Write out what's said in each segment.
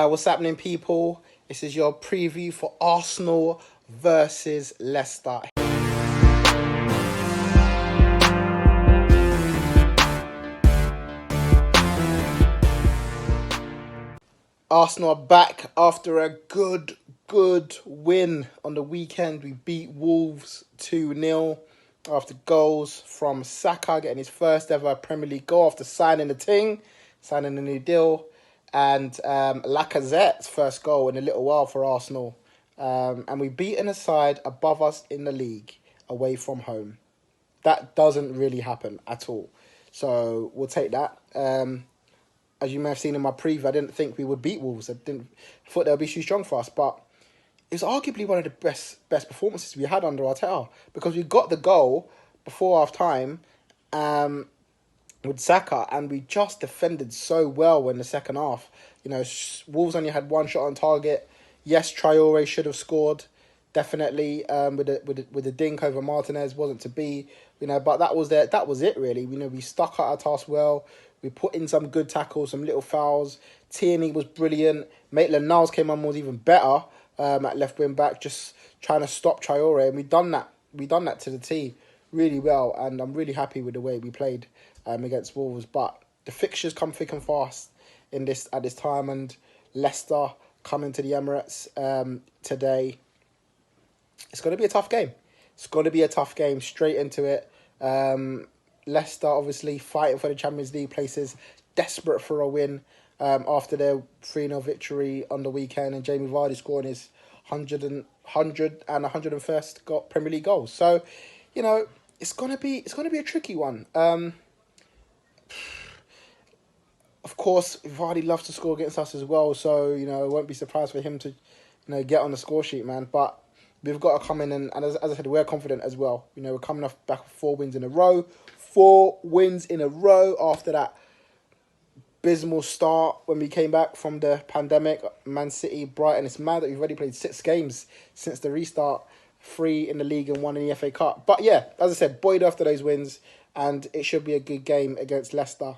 What's happening, people? This is your preview for Arsenal versus Leicester. Arsenal are back after a good win on the weekend. We beat Wolves 2-0 after goals from Saka getting his first ever Premier League goal after signing a new deal. And Lacazette's first goal in a little while for Arsenal. And we've beaten a side above us in the league away from home. That doesn't really happen at all. So we'll take that. As you may have seen in my preview, I didn't think we would beat Wolves. I thought they would be too strong for us. But it was arguably one of the best performances we had under Arteta. Because we got the goal before half-time with Saka, and we just defended so well in the second half. You know, Wolves only had one shot on target. Yes, Traore should have scored, definitely. With the dink over Martinez, wasn't to be. You know, but that was it really. You know, we stuck at our task well. We put in some good tackles, some little fouls. Tierney was brilliant. Maitland-Niles came on, was even better at left wing back, just trying to stop Traore, and we done that to the T really well. And I'm really happy with the way we played against Wolves. But the fixtures come thick and fast at this time, and Leicester coming to the Emirates today. It's going to be a tough game. It's going to be a tough game, straight into it. Leicester obviously fighting for the Champions League places, desperate for a win after their 3-0 victory on the weekend, and Jamie Vardy scoring his 101st Premier League goals. So, you know, it's gonna be a tricky one. Of course, Vardy loves to score against us as well, so, you know, I won't be surprised for him to, you know, get on the score sheet, man. But we've got to come in and as I said, we're confident as well. You know, we're coming off back with 4 wins in a row. 4 wins in a row after that abysmal start when we came back from the pandemic. Man City, Brighton. It's mad that we've already played 6 games since the restart. 3 in the league and 1 in the FA Cup. But yeah, as I said, buoyed after those wins, and it should be a good game against Leicester.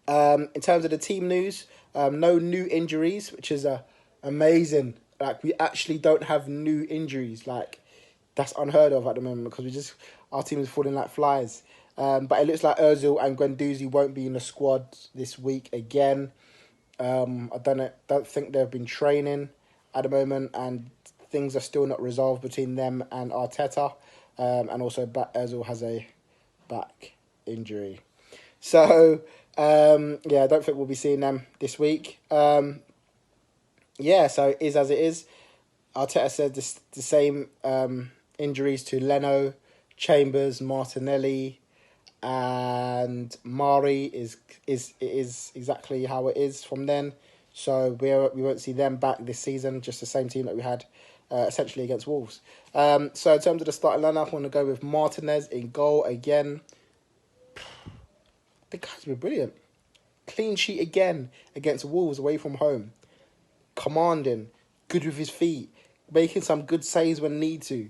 In terms of the team news, no new injuries, which is amazing. Like, we actually don't have new injuries. Like, that's unheard of at the moment because our team is falling like flies. But it looks like Ozil and Guendouzi won't be in the squad this week again. I don't think they've been training at the moment, and things are still not resolved between them and Arteta. And also Ozil has a back injury. So, I don't think we'll be seeing them this week. So it is as it is. Arteta said the same injuries to Leno, Chambers, Martinelli, and Mari is exactly how it is from then. So we won't see them back this season. Just the same team that we had essentially against Wolves. So in terms of the starting lineup, I want to go with Martinez in goal again. The guy's been brilliant. Clean sheet again against Wolves away from home. Commanding, good with his feet, making some good saves when need to.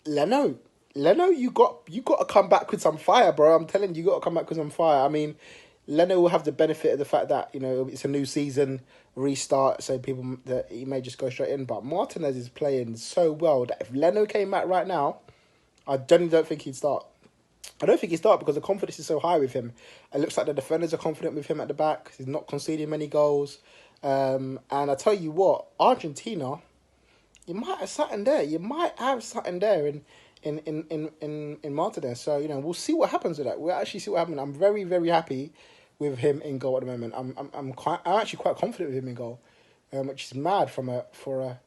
Leno, you got to come back with some fire, bro. I'm telling you, got to come back with some fire. I mean, Leno will have the benefit of the fact that, you know, it's a new season, restart, so that he may just go straight in. But Martinez is playing so well that if Leno came back right now, I genuinely don't think he'd start. I don't think he'd start because the confidence is so high with him. It looks like the defenders are confident with him at the back. He's not conceding many goals. And I tell you what, Argentina, you might have something there. You might have something there in Martinez. So, you know, we'll see what happens with that. We'll actually see what happens. I'm very, very happy with him in goal at the moment. I'm actually quite confident with him in goal, which is mad for a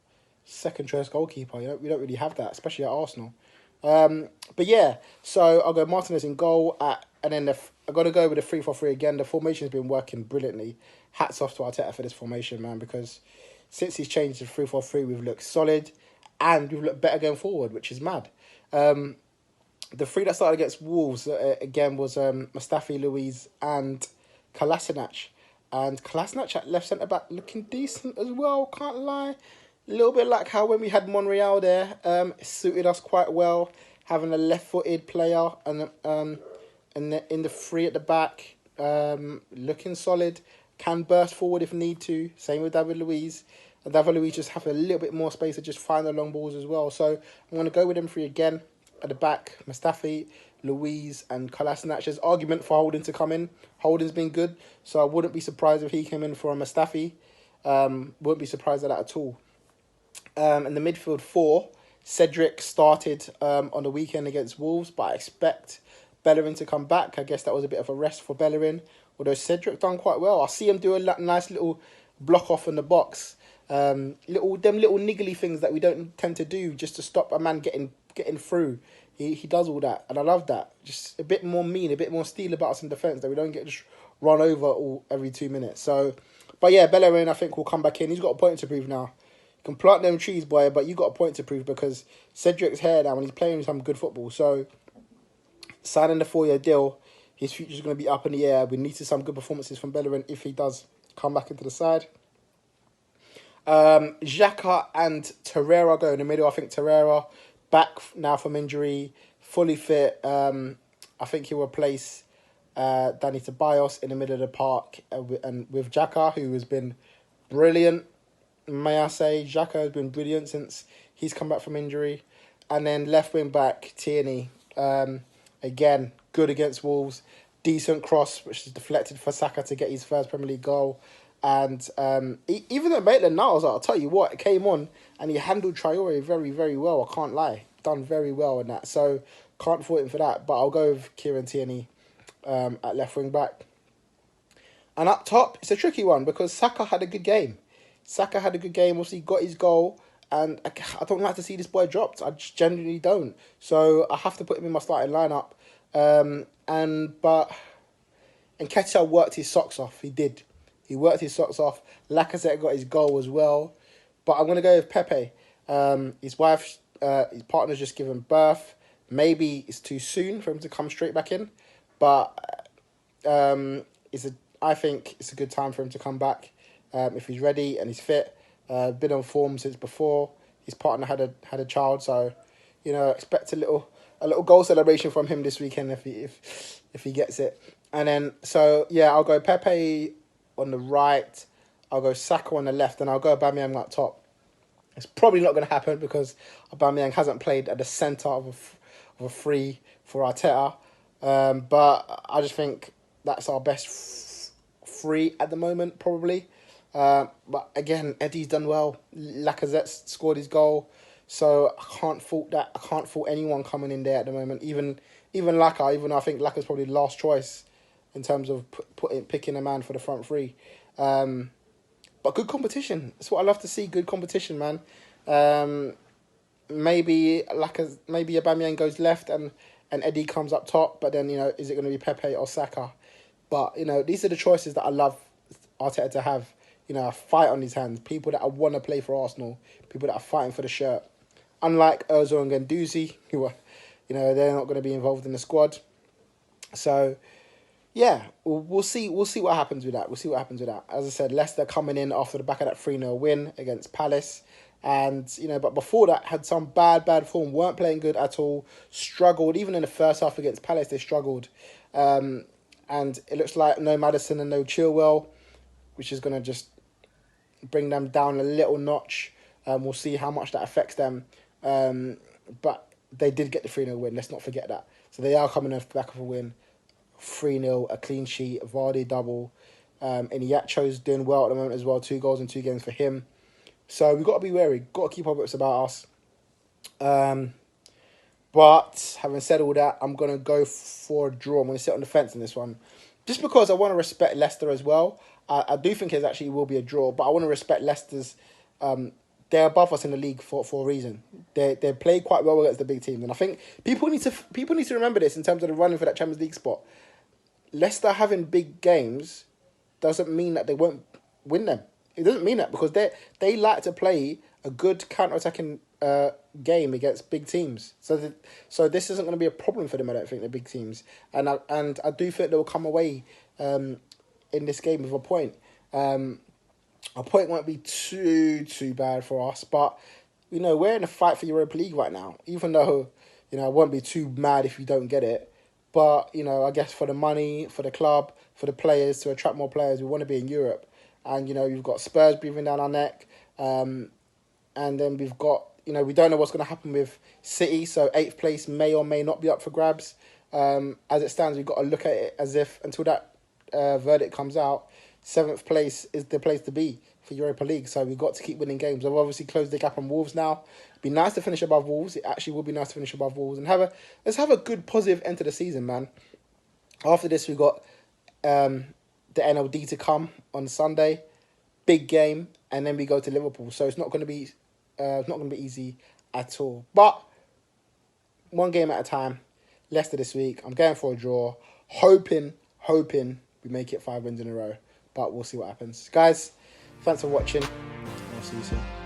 second choice goalkeeper. You know, we don't really have that, especially at Arsenal. But yeah, so I'll go Martinez in goal and then I've got to go with the 3-4-3 again. The formation's been working brilliantly. Hats off to Arteta for this formation, man, because since he's changed to 3-4-3, we've looked solid and we've looked better going forward, which is mad. The 3 that started against Wolves, again, was Mustafi, Luiz and Kolasinac. And Kolasinac at left centre-back looking decent as well, can't lie. A little bit like how when we had Monreal there, it suited us quite well, having a left-footed player and in the 3 at the back. looking solid, can burst forward if need to. Same with David Luiz. And David Luiz just have a little bit more space to just find the long balls as well. So I'm going to go with them three again. At the back, Mustafi, Luiz and Kolasinac. There's argument for Holding to come in. Holding's been good, so I wouldn't be surprised if he came in for a Mustafi. Wouldn't be surprised at that at all. In the midfield four, Cedric started on the weekend against Wolves, but I expect Bellerin to come back. I guess that was a bit of a rest for Bellerin, although Cedric done quite well. I see him do a nice little block off in the box. Little niggly things that we don't tend to do just to stop a man getting through. He does all that, and I love that. Just a bit more mean, a bit more steel about us in defence, that we don't get just run over every 2 minutes. So, but yeah, Bellerin I think will come back in. He's got a point to prove now. You can plant them trees, boy, but you got a point to prove because Cedric's here now and he's playing some good football. So, signing the 4-year deal, his future's going to be up in the air. We need to some good performances from Bellerin if he does come back into the side. Xhaka and Torreira go in the middle. I think Torreira back now from injury, fully fit. I think he'll replace Danny Ceballos in the middle of the park and with Xhaka, who has been brilliant. May I say, Xhaka has been brilliant since he's come back from injury. And then left wing back, Tierney. Again, good against Wolves. Decent cross, which is deflected for Saka to get his first Premier League goal. And even though Maitland-Niles, I'll tell you what, it came on and he handled Traore very, very well. I can't lie. Done very well in that. So can't fault him for that. But I'll go with Kieran Tierney at left wing back. And up top, it's a tricky one because Saka had a good game. Obviously got his goal. And I don't like to see this boy dropped. I just genuinely don't. So I have to put him in my starting lineup. And Nketiah worked his socks off. He did. He worked his socks off. Lacazette got his goal as well. But I'm going to go with Pepe. His wife, his partner's just given birth. Maybe it's too soon for him to come straight back in. But I think it's a good time for him to come back if he's ready and he's fit. Been on form since before. His partner had a child. So, expect a little goal celebration from him this weekend if he gets it. And then, so, yeah, I'll go Pepe on the right, I'll go Saka on the left, and I'll go Aubameyang up top. It's probably not going to happen because Aubameyang hasn't played at the centre of a free for Arteta. But I just think that's our best free at the moment, probably. But again, Eddie's done well. Lacazette scored his goal. So I can't fault that. I can't fault anyone coming in there at the moment. Even Laka, even though I think Laka's probably the last choice in terms of picking a man for the front three. But good competition. That's what I love to see, good competition, man. Maybe Aubameyang goes left and Eddie comes up top, but then, is it going to be Pepe or Saka? But, these are the choices that I love Arteta to have, a fight on his hands, people that I want to play for Arsenal, people that are fighting for the shirt. Unlike Ozil and Guendouzi, who are, they're not going to be involved in the squad. So, yeah, we'll see what happens with that. As I said, Leicester coming in after the back of that 3-0 win against Palace. And, but before that, had some bad form, weren't playing good at all, struggled. Even in the first half against Palace, they struggled. And it looks like no Maddison and no Chilwell, which is going to just bring them down a little notch. We'll see how much that affects them. But they did get the 3-0 win, let's not forget that. So they are coming off the back of a win. 3-0, a clean sheet, a Vardy double. And Yacho's doing well at the moment as well. 2 goals in 2 games for him. So we've got to be wary. Got to keep our wits about us. But having said all that, I'm going to go for a draw. I'm going to sit on the fence in this one. Just because I want to respect Leicester as well. I do think it actually will be a draw. But I want to respect Leicester's... they're above us in the league for a reason. They play quite well against the big teams. And I think people need to remember this in terms of the running for that Champions League spot. Leicester having big games doesn't mean that they won't win them. It doesn't mean that because they like to play a good counter-attacking game against big teams. So this isn't going to be a problem for them, I don't think, the big teams. And I do think they'll come away in this game with a point. A point won't be too bad for us, but we're in a fight for Europa League right now. Even though I won't be too mad if we don't get it, but I guess for the money, for the club, for the players, to attract more players. We want to be in Europe. And, you know, you've got Spurs breathing down our neck. And then we've got, you know, we don't know what's going to happen with City. So 8th place may or may not be up for grabs. As it stands, we've got to look at it as if until that verdict comes out, 7th place is the place to be for Europa League. So we've got to keep winning games. We've obviously closed the gap on Wolves now. It'd be nice to finish above Wolves. It actually would be nice to finish above Wolves and let's have a good positive end to the season, man. After this, we've got the NLD to come on Sunday, big game, and then we go to Liverpool. So it's not going to be easy at all. But one game at a time. Leicester this week. I'm going for a draw, hoping we make it 5 wins in a row. But we'll see what happens, guys. Thanks for watching. I'll see you soon.